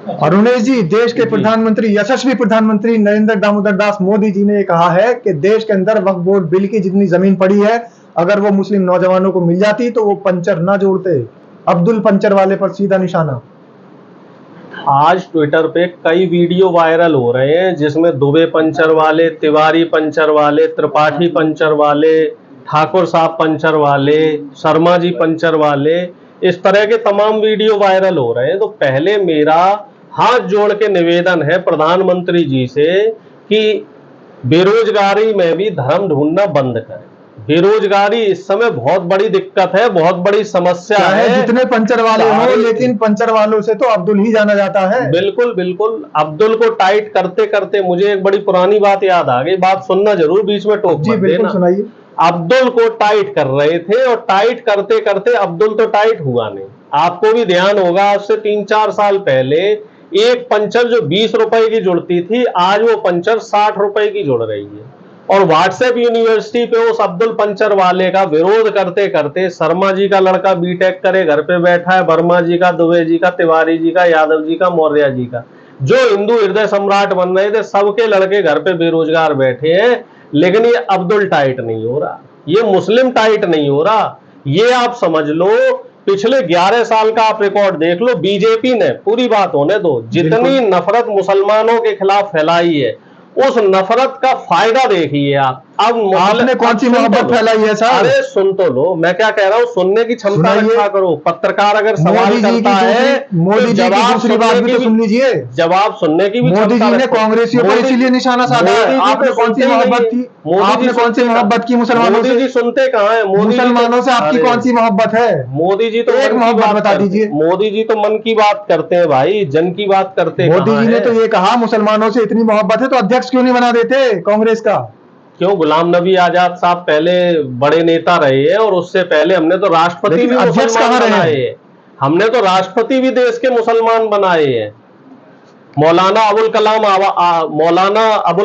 अरुणेश जी, देश के प्रधानमंत्री, यशस्वी प्रधानमंत्री नरेंद्र दामोदर दास मोदी जी ने कहा है कि देश के अंदर वक्फ बोर्ड बिल की जितनी जमीन पड़ी है, अगर वो मुस्लिम नौजवानों को मिल जाती तो वो पंचर ना जोड़ते। अब्दुल पंचर वाले पर सीधा निशाना। आज ट्विटर पे कई वीडियो वायरल हो रहे हैं जिसमें दुबे पंचर वाले, तिवारी पंचर वाले, त्रिपाठी पंचर वाले, ठाकुर साहब पंचर वाले, शर्मा जी पंचर वाले, इस तरह के तमाम वीडियो वायरल हो रहे हैं। तो पहले मेरा हाथ जोड़ के निवेदन है प्रधानमंत्री जी से कि बेरोजगारी में भी धर्म ढूंढना बंद करें। बेरोजगारी इस समय बहुत बड़ी दिक्कत है, बहुत बड़ी समस्या है। जितने पंचर वाले हो, लेकिन पंचर वालों से तो अब्दुल ही जाना जाता है। बिल्कुल बिल्कुल। अब्दुल को टाइट करते करते मुझे एक बड़ी पुरानी बात याद आ गई। बात सुनना जरूर, बीच में टोक जी बिल्कुल सुनाइए। अब्दुल को टाइट कर रहे थे और टाइट करते करते अब्दुल तो टाइट हुआ नहीं। आपको भी ध्यान होगा, आज से 3-4 साल पहले एक पंचर जो 20 रुपए की जुड़ती थी, आज वो पंचर 60 रुपए की जुड़ रही है। और व्हाट्सएप यूनिवर्सिटी पे उस अब्दुल पंचर वाले का विरोध करते करते शर्मा जी का लड़का बीटेक करे घर पे बैठा है, वर्मा जी का, दुबे जी का, तिवारी जी का, यादव जी का, मौर्य जी का, जो हिंदू हृदय सम्राट बन रहे थे, सबके लड़के घर पे बेरोजगार बैठे हैं। लेकिन ये अब्दुल टाइट नहीं हो रहा, ये मुस्लिम टाइट नहीं हो रहा। ये आप समझ लो, पिछले 11 साल का आप रिकॉर्ड देख लो, बीजेपी ने, पूरी बात होने दो, जितनी नफरत मुसलमानों के खिलाफ फैलाई है, उस नफरत का फायदा देखिए आप। अब आपने कौन सी मोहब्बत फैलाई है सर? अरे सुन तो लो, मैं क्या कह रहा हूँ, सुनने की क्षमता रखा करो। पत्रकार अगर सवाल करता है, मोदी जी की दूसरी बात भी तो सुन लीजिए। जवाब सुनने की भी मोदी जी ने कांग्रेसियों पर इसीलिए निशाना साधा है। आपने कौन सी मोहब्बत की? आपने कौन सी मोहब्बत की मुसलमानों से? मोदी जी सुनते कहाँ है? मुसलमानों से आपकी कौन सी मोहब्बत है? मोदी जी तो एक मोहब्बत बता दीजिए। मोदी जी तो मन की बात करते हैं भाई, जन की बात करते हैं। मोदी जी ने तो ये कहा मुसलमानों से इतनी मोहब्बत है तो अध्यक्ष क्यों नहीं बना देते कांग्रेस का? क्यों? गुलाम नबी आजाद साहब पहले बड़े नेता रहे हैं, और उससे पहले हमने तो राष्ट्रपति भी मुसलमान बनाए हैं। हमने तो राष्ट्रपति भी देश के मुसलमान बनाए हैं। मौलाना अबुल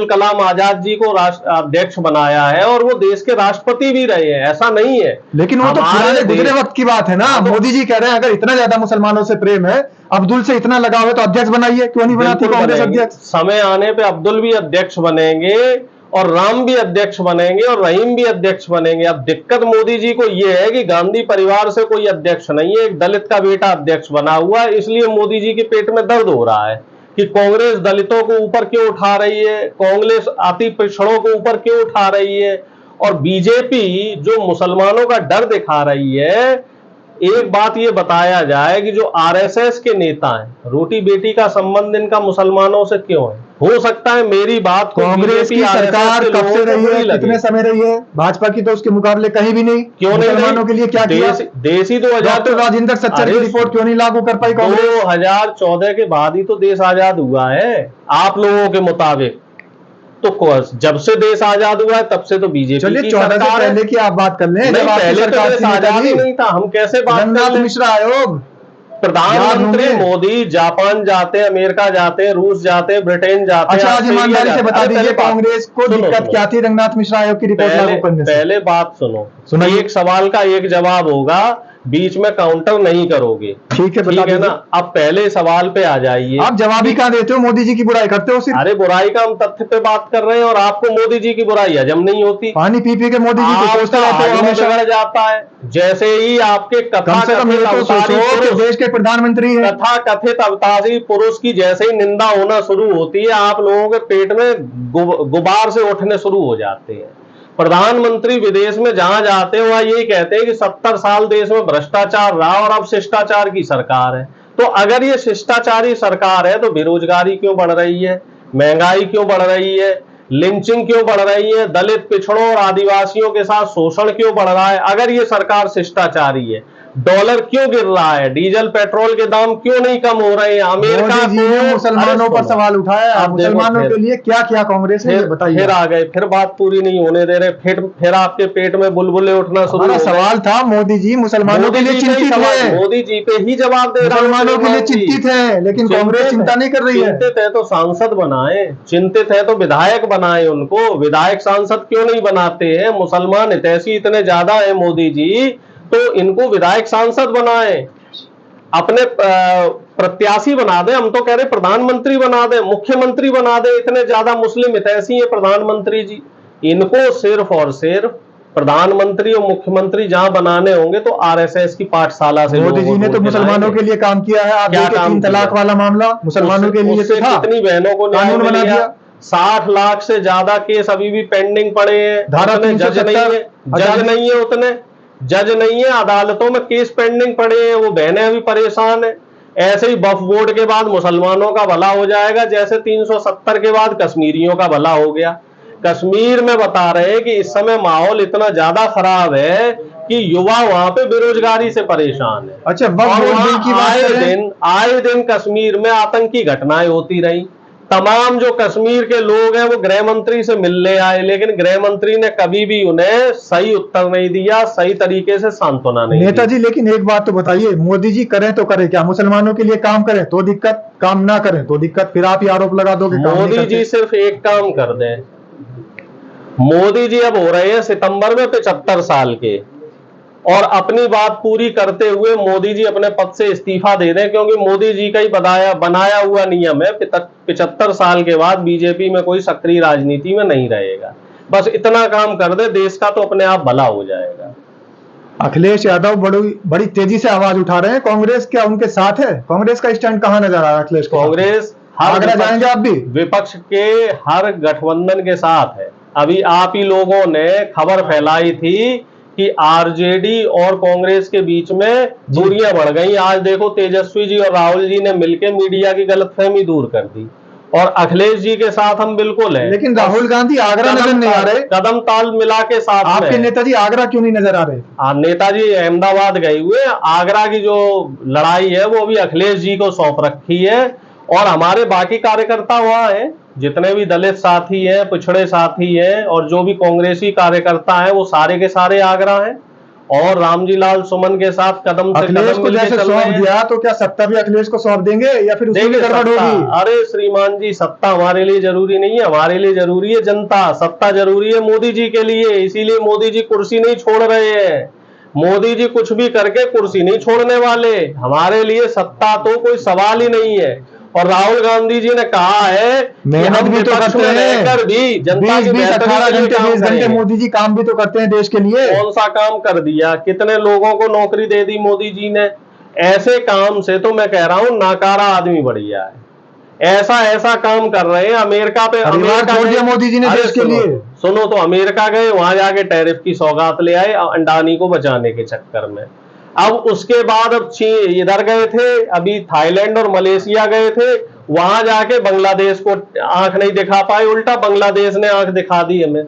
कलाम आजाद जी को अध्यक्ष बनाया है, और वो देश के राष्ट्रपति भी रहे हैं, ऐसा नहीं है। लेकिन वो तो पुराने गुजरे वक्त की बात है ना। मोदी जी कह रहे हैं अगर इतना ज्यादा मुसलमानों से प्रेम है, अब्दुल से इतना लगाव है, तो अध्यक्ष बनाइए। क्यों नहीं बनाती कांग्रेस अध्यक्ष? समय आने पे अब्दुल भी अध्यक्ष बनेंगे, और राम भी अध्यक्ष बनेंगे, और रहीम भी अध्यक्ष बनेंगे। अब दिक्कत मोदी जी को यह है कि गांधी परिवार से कोई अध्यक्ष नहीं है, एक दलित का बेटा अध्यक्ष बना हुआ है। इसलिए मोदी जी के पेट में दर्द हो रहा है कि कांग्रेस दलितों को ऊपर क्यों उठा रही है, कांग्रेस अति पिछड़ों को ऊपर क्यों उठा रही है, और बीजेपी जो मुसलमानों का डर दिखा रही है। एक बात ये बताया जाए कि जो आरएसएस के नेता हैं, रोटी बेटी का संबंध इनका मुसलमानों से क्यों है? हो सकता है मेरी बात को कांग्रेस की सरकार कब से रही है, कितने समय रही है? भाजपा की तो उसके मुकाबले कहीं भी नहीं। क्यों नहीं? मुसलमानों के लिए क्या किया? देश 2000 राजेंद्र सच्चर की रिपोर्ट क्यों नहीं लागू कर पाई कांग्रेस? 2014 के बाद ही तो देश आजाद हुआ है आप लोगों के मुताबिक। तो जब से देश आजाद हुआ है तब से तो बीजेपी की सरकार है। पहले की आप बात कर लें, पहले तो देश आजाद ही नहीं था, हम कैसे बात कर रंगनाथ मिश्रा आयोग। प्रधानमंत्री मोदी जापान जाते हैं, अमेरिका जाते हैं, रूस जाते हैं, ब्रिटेन जाते हैं। अच्छा, आज ईमानदारी से बता दीजिए कांग्रेस को दिक्कत क्या थी रंगनाथ मिश्रा आयोग की रिपोर्ट लागू करने से? पहले बात सुनो, एक सवाल का एक जवाब होगा, बीच में काउंटर नहीं करोगे। ठीक है ना? अब पहले सवाल पे आ जाइए। आप जवाब ही कहां देते हो? मोदी जी की बुराई करते हो सिर्फ। अरे बुराई का हम तथ्य पे बात कर रहे हैं, और आपको मोदी जी की बुराई हजम नहीं होती। पानी पी पी के मोदी जी को सोचते रहते हो, हमेशा जाता है। जैसे ही आपके देश के प्रधानमंत्री हैं, कथा कथित अवतारी पुरुष की जैसे ही निंदा होना शुरू होती है, आप लोगों के पेट में गुबार से उठने शुरू हो जाते हैं। प्रधानमंत्री विदेश में जहां जाते हैं वहां यही कहते हैं कि 70 साल देश में भ्रष्टाचार रहा और अब शिष्टाचार की सरकार है। तो अगर ये शिष्टाचारी सरकार है तो बेरोजगारी क्यों बढ़ रही है, महंगाई क्यों बढ़ रही है, लिंचिंग क्यों बढ़ रही है, दलित पिछड़ों और आदिवासियों के साथ शोषण क्यों बढ़ रहा है? अगर ये सरकार शिष्टाचारी है, डॉलर क्यों गिर रहा है, डीजल पेट्रोल के दाम क्यों नहीं कम हो रहे हैं? अमेरिका ने मुसलमानों पर सवाल उठाया, आप मुसलमानों के लिए क्या किया कांग्रेस ने, बताइए। फिर आ गए, फिर बात पूरी नहीं होने दे रहे, फिर आपके पेट में बुलबुले उठना शुरू हो गए। सवाल था मोदी जी मुसलमानों के लिए चिंतित है, मोदी जी पे ही जवाब दे रहे हैं। मुसलमानों के लिए चिंतित है, लेकिन कांग्रेस चिंता नहीं कर रही है। चिंतित है तो सांसद बनाए, चिंतित है तो विधायक बनाए, उनको विधायक सांसद क्यों नहीं बनाते हैं? मुसलमान हितैषी इतने ज्यादा है मोदी जी, तो इनको विधायक सांसद बनाए। अपने प्रत्याशी बना दे, हम तो कह रहे प्रधानमंत्री बना दे, मुख्यमंत्री बना दे। इतने ज्यादा मुस्लिम हितैषी है प्रधानमंत्री जी, इनको सिर्फ और सिर्फ प्रधानमंत्री और मुख्यमंत्री जहां बनाने होंगे तो आरएसएस की पाठशाला से मोदी जी ने तो मुसलमानों के लिए काम किया है। आप क्या देखिए 3 तलाक वाला मामला मुसलमानों के लिए तो था, कितनी बहनों को न्याय मिल गया। 60 लाख से ज्यादा केस अभी भी पेंडिंग पड़े हैं, धारा 370 जज नहीं है, अदालतों में केस पेंडिंग पड़े हैं, वो बहनें अभी परेशान है। ऐसे ही वक्फ बोर्ड के बाद मुसलमानों का भला हो जाएगा, जैसे 370 के बाद कश्मीरियों का भला हो गया। कश्मीर में बता रहे हैं कि इस समय माहौल इतना ज्यादा खराब है कि युवा वहां पे बेरोजगारी से परेशान है। अच्छा, वक्फ बोर्ड बिल की बात आए दिन कश्मीर में आतंकी घटनाएं होती रही। तमाम जो कश्मीर के लोग हैं वो गृह मंत्री से मिलने आए, लेकिन गृह मंत्री ने कभी भी उन्हें सही उत्तर नहीं दिया, सही तरीके से सांत्वना नहीं दी। नेताजी, लेकिन एक बात तो बताइए, मोदी जी करें तो करें क्या? मुसलमानों के लिए काम करें तो दिक्कत, काम ना करें तो दिक्कत, फिर आप ही आरोप लगा दोगे। मोदी जी सिर्फ एक काम कर दें। मोदी जी अब हो रहे हैं सितंबर में 75 साल के, और अपनी बात पूरी करते हुए मोदी जी अपने पद से इस्तीफा दे दें, क्योंकि मोदी जी का ही बनाया हुआ नियम है 75 साल के बाद बीजेपी में कोई सक्रिय राजनीति में नहीं रहेगा। बस इतना काम कर दे, देश का तो अपने आप भला हो जाएगा। अखिलेश यादव बड़ी तेजी से आवाज उठा रहे हैं। कांग्रेस क्या उनके साथ है? कांग्रेस का स्टैंड कहां नजर आ रहा है अखिलेश? कांग्रेस आगरा जाएंगे आप भी? विपक्ष के हर गठबंधन के साथ है। अभी आप ही लोगों ने खबर फैलाई थी कि आरजेडी और कांग्रेस के बीच में दूरियां बढ़ गई। आज देखो तेजस्वी जी और राहुल जी ने मिलकर मीडिया की गलतफहमी दूर कर दी, और अखिलेश जी के साथ हम बिल्कुल हैं। लेकिन राहुल गांधी आगरा नजर नहीं आ रहे, कदम ताल मिला के साथ आपके नेताजी आगरा क्यों नहीं नजर आ रहे? नेताजी अहमदाबाद गए हुए। आगरा की जो लड़ाई है वो अभी अखिलेश जी को सौंप रखी है, और हमारे बाकी कार्यकर्ता वहां हैं, जितने भी दलित साथी हैं, पिछड़े साथी हैं, और जो भी कांग्रेसी कार्यकर्ता हैं, वो सारे के सारे आगरा हैं, और रामजी लाल सुमन के साथ कदम से अखिलेश को जैसे सौंप दिया तो क्या सत्ता भी अखिलेश को सौंप देंगे, या फिर उसमें गड़बड़ होगी? अरे श्रीमान जी, सत्ता हमारे लिए जरूरी नहीं है, हमारे लिए जरूरी है जनता। सत्ता जरूरी है मोदी जी के लिए, इसीलिए मोदी जी कुर्सी नहीं छोड़ रहे हैं। मोदी जी कुछ भी करके कुर्सी नहीं छोड़ने वाले। हमारे लिए सत्ता तो कोई सवाल ही नहीं है। और राहुल गांधी जी ने कहा है कि हम भी तो करते हैं, भी जनता की 20 घंटे मोदी जी काम भी तो करते हैं देश के लिए। कौन सा काम कर दिया? कितने लोगों को नौकरी दे दी मोदी जी ने? ऐसे काम से तो मैं कह रहा हूं नाकारा आदमी बढ़िया है। ऐसा काम कर रहे हैं। अमेरिका छोड़ दिया मोदी जी ने देश के लिए। सुनो, तो अमेरिका गए, वहां जाके टैरिफ की सौगात ले आए अंडानी को बचाने के चक्कर में। अब उसके बाद अब इधर गए थे, अभी थाईलैंड और मलेशिया गए थे, वहां जाके बांग्लादेश को आंख नहीं दिखा पाए, उल्टा बांग्लादेश ने आंख दिखा दी हमें।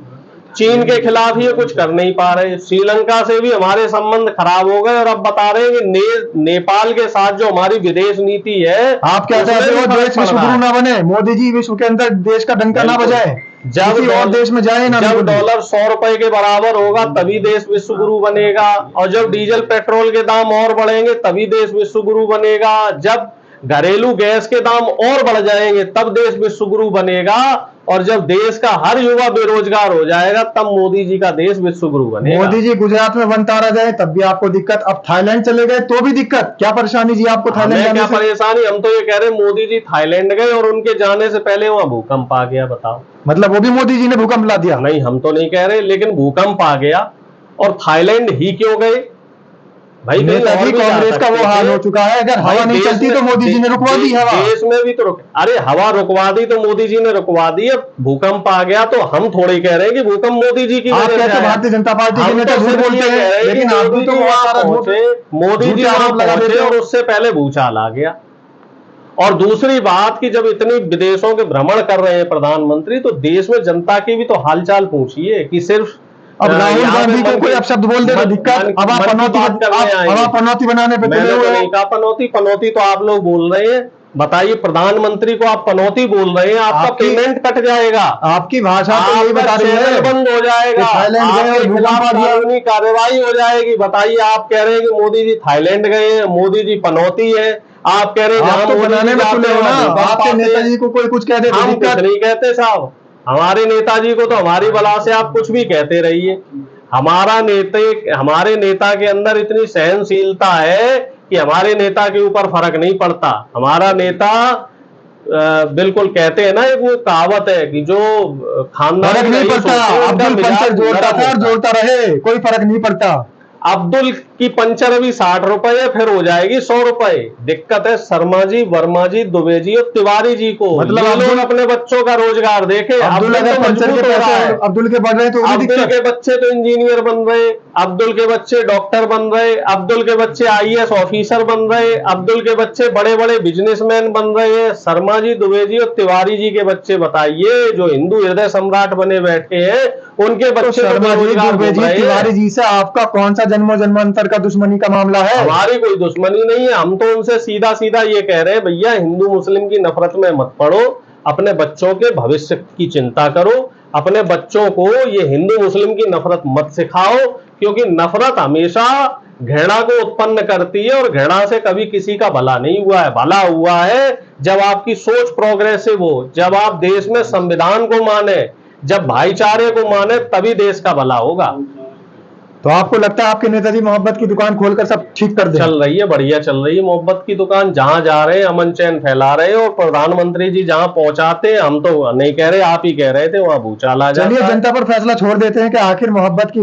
चीन के खिलाफ ये कुछ कर नहीं पा रहे। श्रीलंका से भी हमारे संबंध खराब हो गए, और अब बता रहे हैं कि नेपाल के साथ जो हमारी विदेश नीति है, आप क्या चाहते हो? देश विश्व गुरु ना बने, मोदी जी विश्व के अंदर देश का डंका ना बजाए, जब और देश में जाए ना। जब डॉलर 100 रुपए के बराबर होगा तभी देश विश्व गुरु बनेगा, और जब डीजल पेट्रोल के दाम और बढ़ेंगे तभी देश विश्व गुरु बनेगा, जब घरेलू गैस के दाम और बढ़ जाएंगे तब देश विश्व गुरु बनेगा, और जब देश का हर युवा बेरोजगार हो जाएगा तब मोदी जी का देश विश्व गुरु बनेगा। मोदी जी गुजरात में वन तारा जाए तब भी आपको दिक्कत, अब थाईलैंड चले गए तो भी दिक्कत। क्या परेशानी जी आपको थाईलैंड? क्या परेशानी? हम तो ये कह रहे हैं मोदी जी थाईलैंड गए और उनके जाने से पहले वहां भूकंप आ गया। बताओ, मतलब वो भी मोदी जी ने भूकंप ला दिया? नहीं, हम तो नहीं कह रहे, लेकिन भूकंप आ गया। और थाईलैंड ही क्यों गए भाई? नेताजी, कांग्रेस का वो हाल हो चुका है, अगर हवा नहीं चलती तो मोदी जी ने रुकवा दी हवा। देश में भी तो अरे हवा रुकवा दी तो मोदी जी ने रुकवा दी। अब भूकंप आ गया तो हम थोड़ी कह रहे हैं कि भूकंप मोदी जी की वजह से। भारतीय जनता पार्टी के नेता झूठ बोलते हैं, लेकिन मोदी जी वहां पहुंचे और उससे पहले भूचाल आ गया। और दूसरी बात कि जब इतनी विदेशों के भ्रमण कर रहे हैं प्रधानमंत्री, तो देश में जनता की भी तो हालचाल पूछिए कि सिर्फ अब राहुल गांधी को कोई अपशब्द बोल दे तो दिक्कत। अब आप पनौती बनाने पे तुले हुए। नहीं कहा पनौती तो आप लोग बोल रहे हैं। बताइए, प्रधानमंत्री को आप पनौती बोल रहे हैं, आपका पेमेंट कट जाएगा, आपकी भाषा तो यही बता रही है, बंद हो जाएगा, आपके खिलाफ कानूनी कार्रवाई हो जाएगी। बताइए, आप कह रहे हैं कि मोदी जी थाईलैंड गए हैं, मोदी जी पनौती है, आप कह रहे हैं तो बनाने में तुले हो ना। आपके नेताजी को कोई कुछ कह दे, हम कुछ नहीं कहते साहब। हमारे नेताजी को तो हमारी बला से आप कुछ भी कहते रहिए। हमारे नेता के अंदर इतनी सहनशीलता है कि हमारे नेता के ऊपर फर्क नहीं पड़ता। हमारा नेता बिल्कुल कहते हैं ना, एक वो कहावत है कि जो खानदान फर्क नहीं पड़ता, अब्दुल पंचर जोड़ता था और जोड़ता रहे, कोई फर्क नहीं पड़ता। अब्दुल की पंचर अभी 60 रुपए, फिर हो जाएगी 100 रुपए। दिक्कत है शर्मा जी, वर्मा जी, दुबे जी और तिवारी जी को। मतलब ये लोग अपने बच्चों का रोजगार देखे। अब्दुल अगर पंचर के पैसे अब्दुल के बढ़ रहे हैं तो अब्दुल के बच्चे तो इंजीनियर बन रहे, अब्दुल के बच्चे डॉक्टर बन रहे, अब्दुल के बच्चे आईएएस ऑफिसर बन रहे, अब्दुल के बच्चे बड़े बड़े बिजनेसमैन बन रहे हैं। शर्मा जी, दुबे जी और तिवारी जी के बच्चे बताइए, जो हिंदू हृदय सम्राट बने बैठे हैं, उनके बच्चे शर्मा जी, दुबे जी, तिवारी जी से आपका कौन सा जन्मों जन्मांतर का दुश्मनी का मामला है? हमारी कोई दुश्मनी नहीं है। हम तो उनसे सीधा सीधा ये कह रहे हैं, भैया हिंदू मुस्लिम की नफरत में मत पड़ो, अपने बच्चों के भविष्य की चिंता करो, अपने बच्चों को ये हिंदू मुस्लिम की नफरत मत सिखाओ, क्योंकि नफरत हमेशा घृणा को उत्पन्न करती है और घृणा से कभी किसी का भला नहीं हुआ है। भला हुआ है जब आपकी सोच प्रोग्रेसिव हो, जब आप देश में संविधान को माने, जब भाईचारे को माने, तभी देश का भला होगा। तो आपको लगता है आपके नेताजी मोहब्बत की दुकान खोलकर सब ठीक कर दें? चल रही है, बढ़िया चल रही है मोहब्बत की दुकान। जहां जा रहे हैं अमन चैन फैला रहे हैं, और प्रधानमंत्री जी जहां पहुंचाते हैं, हम तो नहीं कह रहे, आप ही कह रहे थे, वहां भूचाल आ जाता है। चलिए जनता पर फैसला छोड़ देते हैं कि आखिर मोहब्बत की